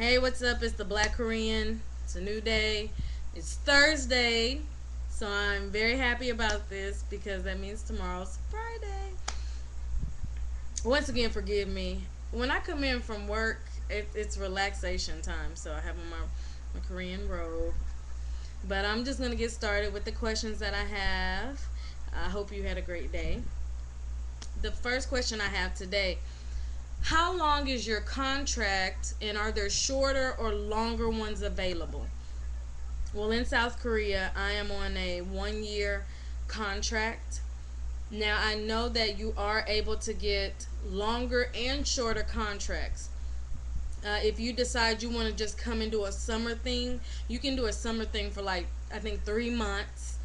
Hey, what's up? It's the Black Korean. It's a new day. It's Thursday. So I'm very happy about this because that means tomorrow's Friday. Once again, forgive me. When I come in from work, it's relaxation time. So I have on my Korean robe. But I'm just going to get started with the questions that I have. I hope you had a great day. The first question I have today: how long is your contract, and are there shorter or longer ones available? Well, in South Korea, I am on a 1 year contract. Now, I know that you are able to get longer and shorter contracts. If you decide you want to just come and do a summer thing, you can do a summer thing for like, I think, 3 months.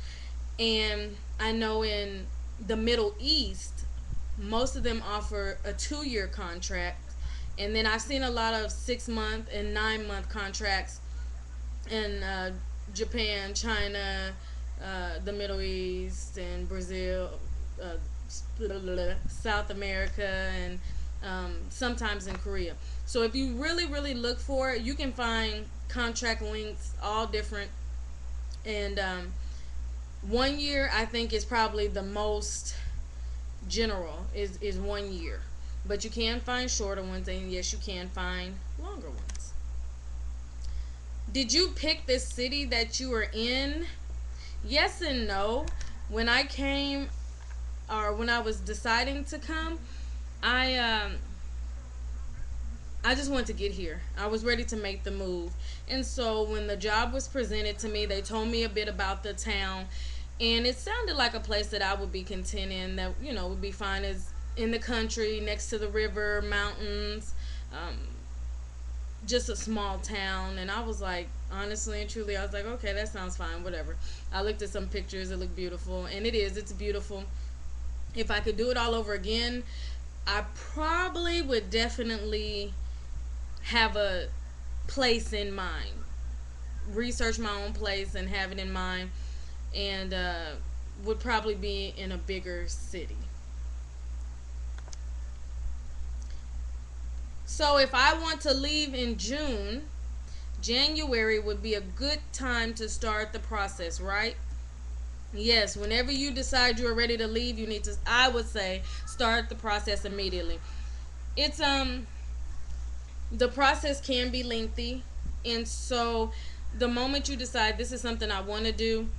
And I know in the Middle East, most of them offer a 2 year contract. And then I've seen a lot of 6 month and 9 month contracts in Japan, China, the Middle East, and Brazil, uh, South America, and sometimes in Korea. So if you really, really look for it, you can find contract links all different. And 1 year, I think, is probably the most general, is 1 year. But you can find shorter ones, and yes, you can find longer ones. Did you pick the city that you were in? Yes and no. When I came, or when I was deciding to come, I I just wanted to get here. I was ready to make the move. And so when the job was presented to me, they told me a bit about the town, and it sounded like a place that I would be content in, that, would be fine, as in the country, next to the river, mountains, um, just a small town. And I was like, honestly and truly, I was like, okay, that sounds fine, whatever. I looked at some pictures, it looked beautiful, and it's beautiful. If I could do it all over again, I probably would definitely have a place in mind, research my own place and have it in mind, and would probably be in a bigger city. So if I want to leave in June, January would be a good time to start the process, right? Yes, whenever you decide you are ready to leave, you need to, I would say, start the process immediately. It's the process can be lengthy, and so the moment you decide this is something I want to do,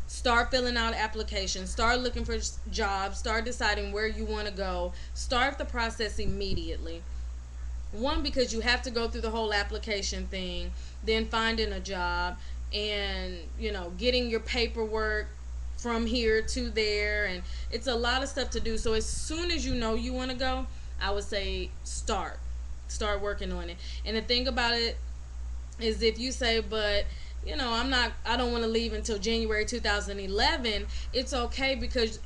start filling out applications, start looking for jobs, start deciding where you want to go, start the process immediately. One, because you have to go through the whole application thing, then finding a job, and getting your paperwork from here to there, and it's a lot of stuff to do. So as soon as you know you want to go, I would say start working on it. And the thing about it is, if you say, but I don't want to leave until January 2011, it's okay, because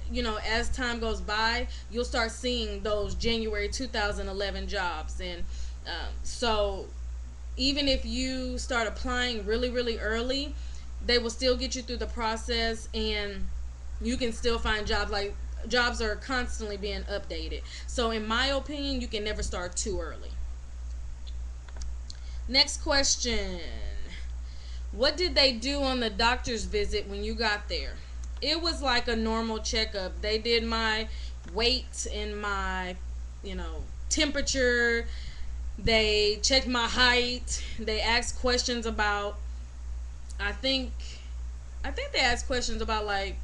as time goes by, you'll start seeing those January 2011 jobs. And so even if you start applying really, really early, they will still get you through the process, and you can still find jobs. Like, jobs are constantly being updated. So in my opinion, you can never start too early. Next question: what did they do on the doctor's visit when you got there? It was like a normal checkup. They did my weight and my, temperature. They checked my height. They asked questions about, I think I think they asked questions about, like,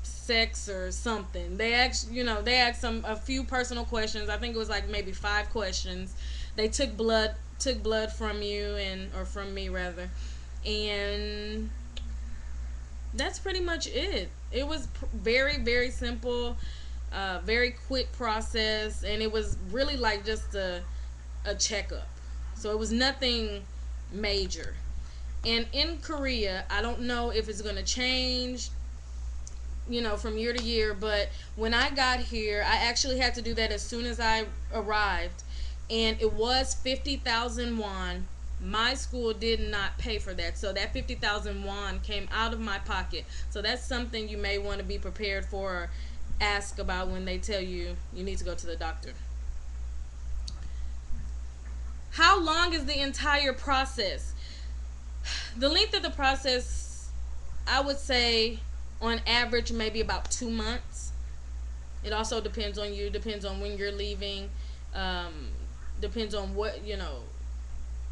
sex or something. They asked a few personal questions. I think it was like maybe 5 questions. They took blood from you, and or from me rather, and that's pretty much it. It was very, very simple, very quick process, and it was really like just a checkup. So it was nothing major. And in Korea, I don't know if it's going to change, from year to year, but when I got here, I actually had to do that as soon as I arrived, and it was 50,000 won. My school did not pay for that, so that 50,000 won came out of my pocket. So that's something you may want to be prepared for, or ask about when they tell you you need to go to the doctor. How long is the entire process? The length of the process, I would say, on average, maybe about 2 months. It also depends on you, depends on when you're leaving, um, depends on what,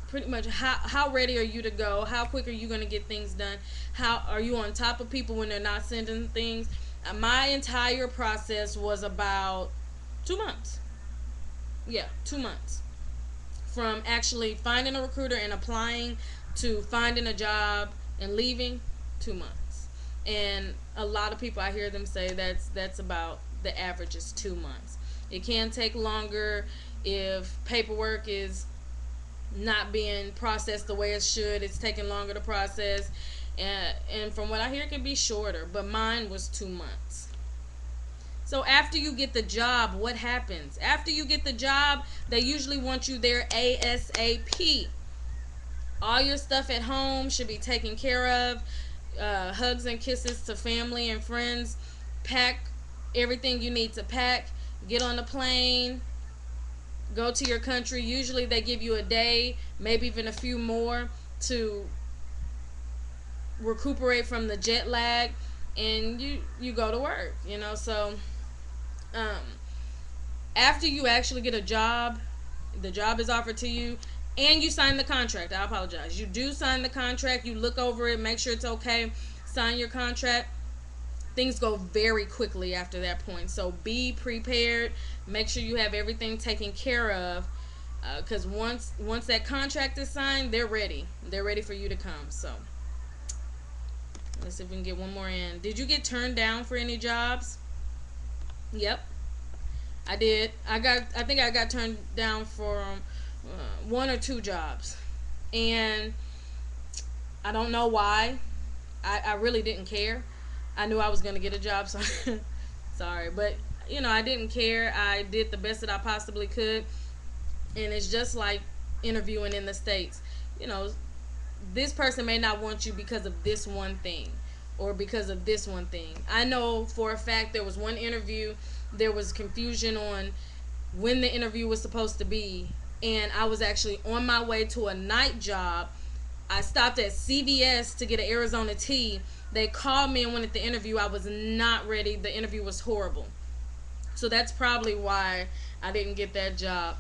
pretty much how ready are you to go, how quick are you going to get things done, how are you on top of people when they're not sending things. My entire process was about 2 months. Yeah, 2 months from actually finding a recruiter and applying to finding a job and leaving. 2 months. And a lot of people, I hear them say that's about the average is 2 months. It can take longer if paperwork is not being processed the way it should. It's taking longer to process, and from what I hear, it can be shorter. But mine was 2 months. So after you get the job, what happens? After you get the job, they usually want you there ASAP. All your stuff at home should be taken care of. Hugs and kisses to family and friends. Pack everything you need to pack. Get on the plane. Go to your country. Usually they give you a day, maybe even a few more, to recuperate from the jet lag, and you go to work. So um, after you actually get a job, the job is offered to you, and you sign the contract. I apologize. You do sign the contract. You look over it, make sure it's okay. Sign your contract. Things go very quickly after that point. So be prepared. Make sure you have everything taken care of, because once that contract is signed, they're ready. They're ready for you to come. So let's see if we can get one more in. Did you get turned down for any jobs? Yep, I did. I think I got turned down for one or two jobs, and I don't know why. I really didn't care. I knew I was going to get a job, so sorry, but I didn't care. I did the best that I possibly could, and it's just like interviewing in the States. This person may not want you because of this one thing, or because of this one thing. I know for a fact there was one interview, there was confusion on when the interview was supposed to be, and I was actually on my way to a night job. I stopped at CVS to get an Arizona tea. They called me and wanted the interview. I was not ready. The interview was horrible. So that's probably why I didn't get that job.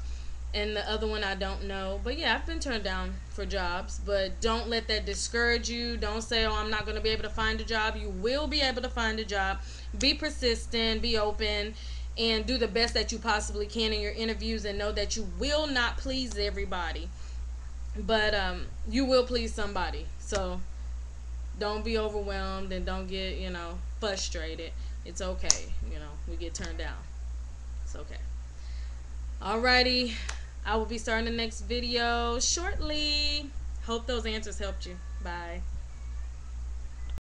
And the other one I don't know. But yeah, I've been turned down for jobs. But don't let that discourage you. Don't say, oh, I'm not going to be able to find a job. You will be able to find a job. Be persistent. Be open. And do the best that you possibly can in your interviews. And know that you will not please everybody. But you will please somebody. So don't be overwhelmed and don't get, frustrated. It's okay. We get turned down. It's okay. Alrighty. I will be starting the next video shortly. Hope those answers helped you. Bye.